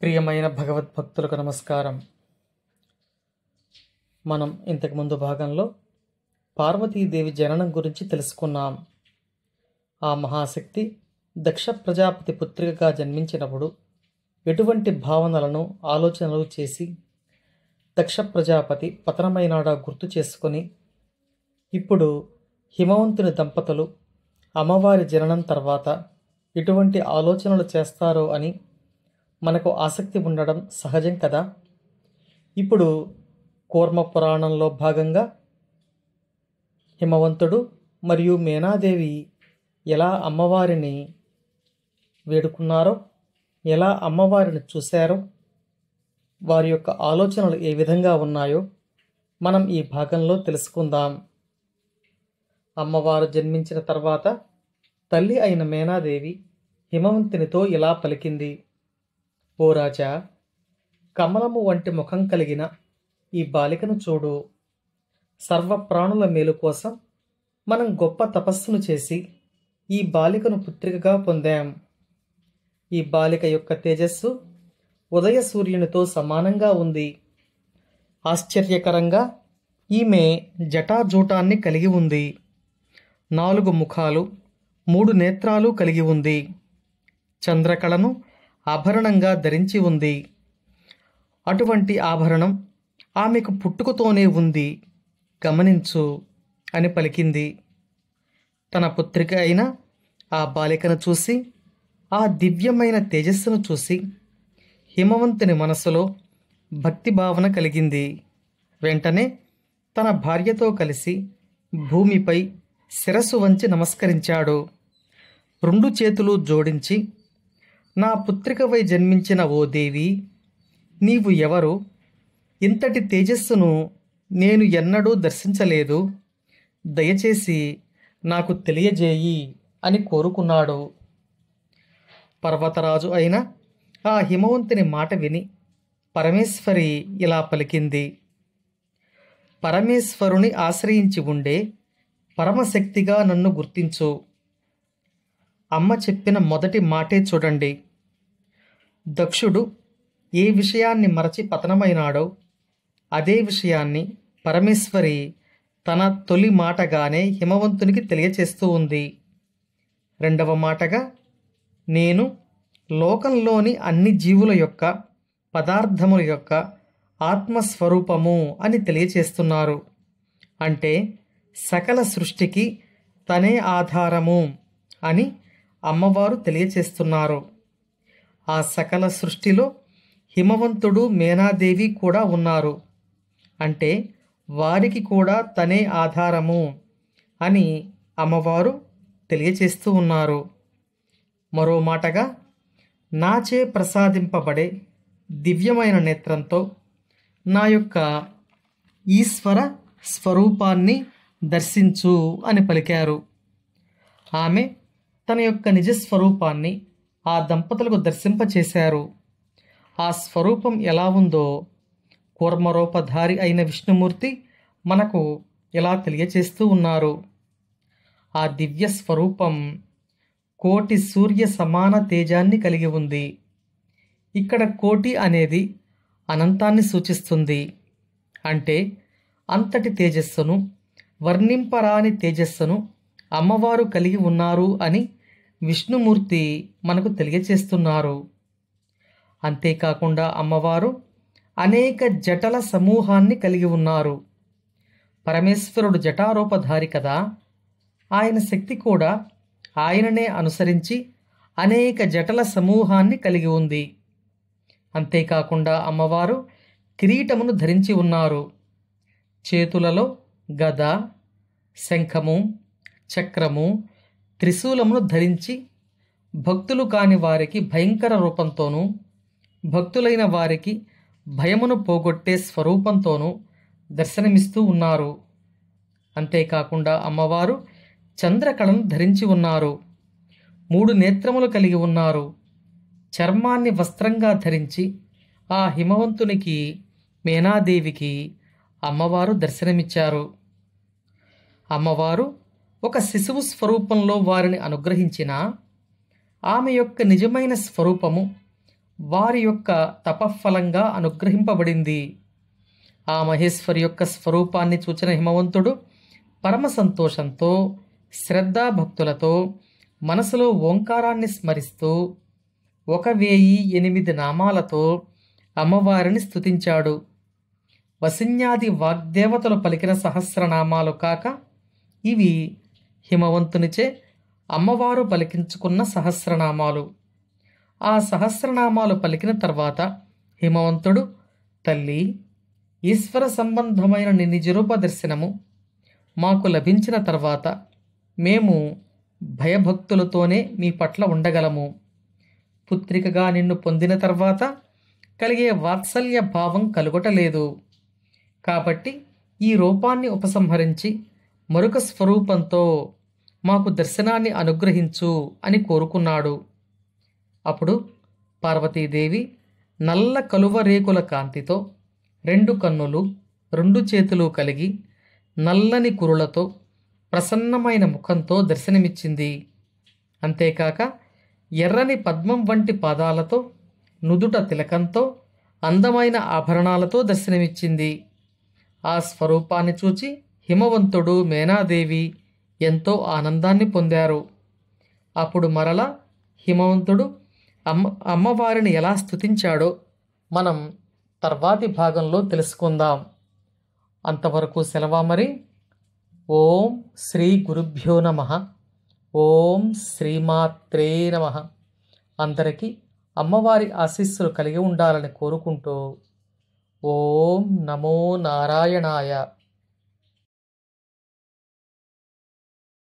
ప్రియమైన భగవద్భక్తులకు నమస్కారం. మనం ఇంతకుముందు భాగంలో పార్వతీదేవి జననం గురించి తెలుసుకున్నాం. ఆ మహాశక్తి దక్ష ప్రజాపతి పుత్రికగా జన్మించినప్పుడు ఎటువంటి భావనలను ఆలోచనలు చేసి దక్ష ప్రజాపతి పతనమైనాడా గుర్తు చేసుకొని ఇప్పుడు హిమవంతుని దంపతులు అమ్మవారి జననం తర్వాత ఎటువంటి ఆలోచనలు చేస్తారో అని మనకు ఆసక్తి ఉండడం సహజం కదా. ఇప్పుడు కూర్మ పురాణంలో భాగంగా హిమవంతుడు మరియు మీనాదేవి ఎలా అమ్మవారిని వేడుకున్నారో, ఎలా అమ్మవారిని చూశారో, వారి యొక్క ఆలోచనలు ఏ విధంగా ఉన్నాయో మనం ఈ భాగంలో తెలుసుకుందాం. అమ్మవారు జన్మించిన తర్వాత తల్లి అయిన మీనాదేవి హిమవంతునితో ఇలా పలికింది: ఓ రాజా, కమలము వంటి ముఖం కలిగిన ఈ బాలికను చూడు. సర్వప్రాణుల మేలు కోసం మనం గొప్ప తపస్సును చేసి ఈ బాలికను పుత్రికగా పొందాం. ఈ బాలిక యొక్క తేజస్సు ఉదయ సూర్యునితో సమానంగా ఉంది. ఆశ్చర్యకరంగా ఈమె జటాజూటాన్ని కలిగి ఉంది. 4 ముఖాలు, 3 నేత్రాలు కలిగి ఉంది. చంద్రకళను ఆభరణంగా ధరించి ఉంది. అటువంటి ఆభరణం ఆమెకు పుట్టుకతోనే ఉంది, గమనించు అని పలికింది. తన పుత్రిక అయిన ఆ బాలికను చూసి, ఆ దివ్యమైన తేజస్సును చూసి హిమవంతుని మనసులో భక్తి భావన కలిగింది. వెంటనే తన భార్యతో కలిసి భూమిపై శిరస్సు వంచి నమస్కరించాడు. 2 చేతులు జోడించి, నా పుత్రికవై జన్మించిన ఓ దేవి, నీవు ఎవరు? ఇంతటి తేజస్సును నేను ఎన్నడూ దర్శించలేదు. దయచేసి నాకు తెలియజేయి అని కోరుకున్నాడు. పర్వతరాజు అయిన ఆ హిమవంతుని మాట విని పరమేశ్వరి ఇలా పలికింది: పరమేశ్వరుని ఆశ్రయించి ఉండే పరమశక్తిగా నన్ను గుర్తించు. అమ్మ చెప్పిన మొదటి మాటే చూడండి. దక్షుడు ఏ విషయాన్ని మరచి పతనమైనాడో అదే విషయాన్ని పరమేశ్వరి తన తొలి మాటగానే హిమవంతునికి తెలియచేస్తూ ఉంది. 2వ మాటగా, నేను లోకంలోని అన్ని జీవుల యొక్క, పదార్థముల యొక్క ఆత్మస్వరూపము అని తెలియచేస్తున్నారు. అంటే సకల సృష్టికి తనే ఆధారము అని అమ్మవారు తెలియచేస్తున్నారు. ఆ సకల సృష్టిలో హిమవంతుడు, మీనాదేవి కూడా ఉన్నారు. అంటే వారికి కూడా తనే ఆధారము అని అమ్మవారు తెలియచేస్తూ ఉన్నారు. మరో మాటగా, నాచే ప్రసాదింపబడే దివ్యమైన నేత్రంతో నా యొక్క ఈశ్వర స్వరూపాన్ని దర్శించు అని పలికారు. ఆమె తన యొక్క నిజస్వరూపాన్ని ఆ దంపతులకు దర్శింపచేశారు. ఆ స్వరూపం ఎలా ఉందో కూర్మరూపధారి అయిన విష్ణుమూర్తి మనకు ఇలా తెలియచేస్తూ ఉన్నారు. ఆ దివ్య స్వరూపం కోటి సూర్య సమాన తేజాన్ని కలిగి ఉంది. ఇక్కడ కోటి అనేది అనంతాన్ని సూచిస్తుంది. అంటే అంతటి తేజస్సును, వర్ణింపరాని తేజస్సును అమ్మవారు కలిగి ఉన్నారు అని విష్ణుమూర్తి మనకు తెలియచేస్తున్నారు. అంతేకాకుండా అమ్మవారు అనేక జటల సమూహాన్ని కలిగి ఉన్నారు. పరమేశ్వరుడు జటారూపధారి కదా, ఆయన శక్తి కూడా ఆయననే అనుసరించి అనేక జటల సమూహాన్ని కలిగి ఉంది. అంతేకాకుండా అమ్మవారు కిరీటమును ధరించి ఉన్నారు. చేతులలో గద, శంఖము, చక్రము, త్రిశూలమును ధరించి భక్తులు కాని వారికి భయంకర రూపంతోనూ, భక్తులైన వారికి భయమును పోగొట్టే స్వరూపంతోనూ దర్శనమిస్తూ ఉన్నారు. అంతేకాకుండా అమ్మవారు చంద్రకళను ధరించి ఉన్నారు. 3 నేత్రములు కలిగి ఉన్నారు. చర్మాన్ని వస్త్రంగా ధరించి ఆ హిమవంతునికి, మీనాదేవికి అమ్మవారు దర్శనమిచ్చారు. అమ్మవారు ఒక శిశువు స్వరూపంలో వారిని అనుగ్రహించినా ఆమె యొక్క నిజమైన స్వరూపము వారి యొక్క తపఫలంగా అనుగ్రహింపబడింది. ఆ మహేశ్వరి యొక్క స్వరూపాన్ని చూచిన హిమవంతుడు పరమ సంతోషంతో శ్రద్ధాభక్తులతో మనసులో ఓంకారాన్ని స్మరిస్తూ 1008 నామాలతో అమ్మవారిని స్తుతించాడు. వసిన్యాది వాగ్దేవతలు పలికిన సహస్రనామాలు కాక ఇవి హిమవంతునిచే అమ్మవారు పలికించుకున్న సహస్రనామాలు. ఆ సహస్రనామాలు పలికిన తర్వాత హిమవంతుడు, తల్లి, ఈశ్వర సంబంధమైన నీ నిజరూప దర్శనము మాకు లభించిన తర్వాత మేము భయభక్తులతోనే మీ పట్ల ఉండగలము. పుత్రికగా నిన్ను పొందిన తర్వాత కలిగే వాత్సల్య భావం కలుగటలేదు. కాబట్టి ఈ రూపాన్ని ఉపసంహరించి మరొక స్వరూపంతో మాకు దర్శనాన్ని అనుగ్రహించు అని కోరుకున్నాడు. అప్పుడు పార్వతీదేవి నల్ల కలువ రేకుల కాంతితో 2 కన్నులు 2 చేతులు కలిగి నల్లని కురులతో ప్రసన్నమైన ముఖంతో దర్శనమిచ్చింది. అంతేకాక ఎర్రని పద్మం వంటి పాదాలతో నుదుట తిలకంతో అందమైన ఆభరణాలతో దర్శనమిచ్చింది. ఆ స్వరూపాన్ని చూచి హిమవంతుడు, మేనాదేవి ఎంతో ఆనందాన్ని పొందారు. అప్పుడు మరలా హిమవంతుడు అమ్మవారిని ఎలా స్తుతించాడో మనం తర్వాతి భాగంలో తెలుసుకుందాం. అంతవరకు సెలవా మరి. ఓం శ్రీ గురుభ్యో నమః. ఓం శ్రీమాత్రే నమః. అందరికీ అమ్మవారి ఆశీస్సులు కలిగి ఉండాలని కోరుకుంటూ ఓం నమో నారాయణాయ.